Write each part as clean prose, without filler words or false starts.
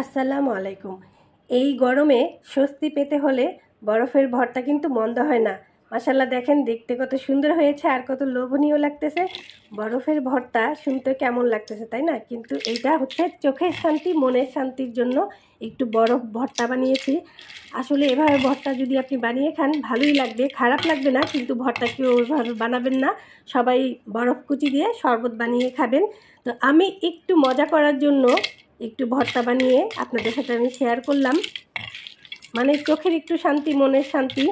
আসসালামু আলাইকুম। এই গরমে স্বস্তি পেতে হলে বরফের ভর্তা কিন্তু মন্দ হয় না। মাশাআল্লাহ, দেখেন দেখতে কত সুন্দর হয়েছে আর কত লোভনীয় লাগতেছে। বরফের ভর্তা শুনতে কেমন লাগতেছে, তাই না? কিন্তু এইটা হচ্ছে চোখের শান্তি, মনের শান্তির জন্য একটু বরফ ভর্তা বানিয়েছি। আসলে এভাবে ভর্তা যদি আপনি বানিয়ে খান ভালোই লাগবে, খারাপ লাগবে না। কিন্তু ভর্তা কেউ ওইভাবে বানাবেন না, সবাই বরফ কুচি দিয়ে শরবত বানিয়ে খাবেন। তো আমি একটু মজা করার জন্য একটু ভর্তা বানিয়ে আপনাদের সাথে আমি শেয়ার করলাম। মানে চোখের একটু শান্তি, মনের শান্তি।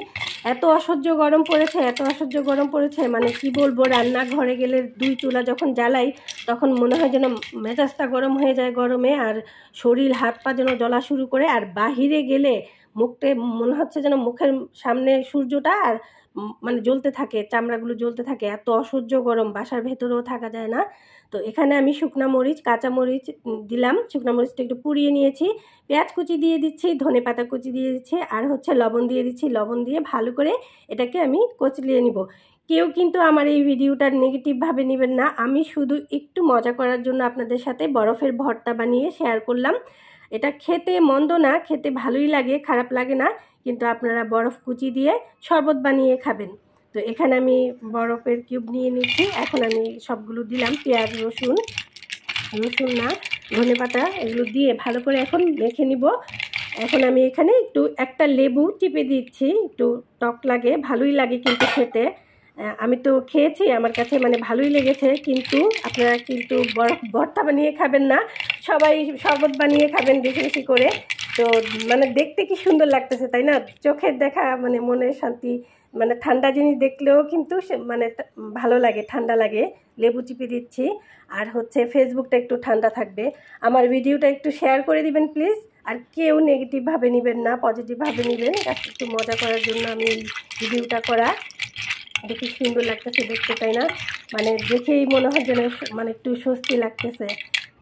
এত অসহ্য গরম পড়েছে, এত অসহ্য গরম পড়েছে, মানে কি বলবো। রান্নাঘরে গেলে দুই চুলা যখন জ্বালাই তখন মনে হয় যেন মেজাজটা গরম হয়ে যায় গরমে, আর শরীর হাত পা যেন জ্বলা শুরু করে। আর বাহিরে গেলে মুখটা মনে হচ্ছে যেন মুখের সামনে সূর্যটা আর মানে জ্বলতে থাকে, চামড়াগুলো জ্বলতে থাকে। এত অসহ্য গরম, বাসার ভেতরেও থাকা যায় না। তো এখানে আমি শুকনা মরিচ, কাঁচা মরিচ দিলাম। শুকনা মরিচটা একটু পুড়িয়ে নিয়েছি। পেঁয়াজ কুচি দিয়ে দিচ্ছি, ধনে পাতা কুচি দিয়ে দিচ্ছি, আর হচ্ছে লবণ দিয়ে দিচ্ছি। লবণ দিয়ে ভালো করে এটাকে আমি কচলিয়ে নিব। কেউ কিন্তু আমার এই ভিডিওটা নেগেটিভভাবে নেবেন না। আমি শুধু একটু মজা করার জন্য আপনাদের সাথে বরফের ভর্তা বানিয়ে শেয়ার করলাম। এটা খেতে মন্দ না, খেতে ভালোই লাগে, খারাপ লাগে না। কিন্তু আপনারা বরফ কুচি দিয়ে শরবত বানিয়ে খাবেন। তো এখানে আমি বরফের কিউব নিয়ে নিচ্ছি। এখন আমি সবগুলো দিলাম, পেঁয়াজ, রসুন না, ধনেপাতা, এগুলো দিয়ে ভালো করে এখন মেখে নিব। এখন আমি এখানে একটা লেবু চিপে দিচ্ছি। একটু টক লাগে, ভালোই লাগে কিন্তু খেতে। আমি তো খেয়েছি, আমার কাছে মানে ভালোই লেগেছে। কিন্তু আপনারা কিন্তু বরফ ভর্তা বানিয়ে খাবেন না, সবাই শরবত বানিয়ে খাবেন বেশি বেশি করে। তো মানে দেখতে কি সুন্দর লাগতেছে, তাই না? চোখের দেখা মানে মনের শান্তি। মানে ঠান্ডা জিনিস দেখলেও কিন্তু মানে ভালো লাগে, ঠান্ডা লাগে। লেবু চিপে দিচ্ছি। আর হচ্ছে ফেসবুকটা একটু ঠান্ডা থাকবে। আমার ভিডিওটা একটু শেয়ার করে দিবেন প্লিজ। আর কেউ নেগেটিভভাবে নেবেন না, পজিটিভভাবে নেবেন। একটু মজা করার জন্য আমি এই ভিডিওটা করা। দেখি সুন্দর লাগতেছে দেখতে, তাই না? মানে দেখেই মনে হয় যেন মানে একটু স্বস্তি লাগতেছে।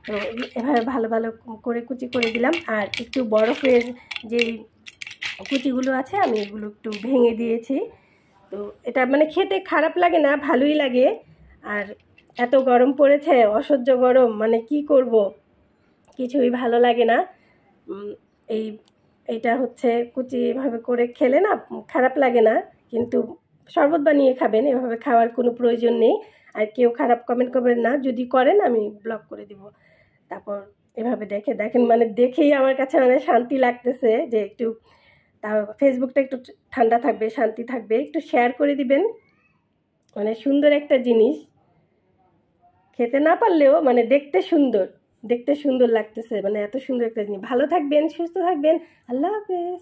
তো এভাবে ভালো ভালো করে কুচি করে দিলাম। আর একটু বরফের যেই কুচিগুলো আছে আমি এগুলো একটু ভেঙে দিয়েছি। তো এটা মানে খেতে খারাপ লাগে না, ভালোই লাগে। আর এত গরম পড়েছে, অসহ্য গরম, মানে কি করব, কিছুই ভালো লাগে না। এইটা হচ্ছে কুচি এভাবে করে খেলে না খারাপ লাগে না। কিন্তু শরবত বানিয়ে খাবেন, এভাবে খাওয়ার কোনো প্রয়োজন নেই। আর কেউ খারাপ কমেন্ট করবেন না, যদি করেন আমি ব্লক করে দিব। তারপর এভাবে দেখেন, মানে দেখেই আমার কাছে মানে শান্তি লাগতেছে যে একটু তা ফেসবুকটা একটু ঠান্ডা থাকবে, শান্তি থাকবে। একটু শেয়ার করে দিবেন। মানে সুন্দর একটা জিনিস, খেতে না পারলেও মানে দেখতে সুন্দর লাগতেছে। মানে এত সুন্দর একটা জিনিস। ভালো থাকবেন, সুস্থ থাকবেন। আল্লাহ হাফেজ।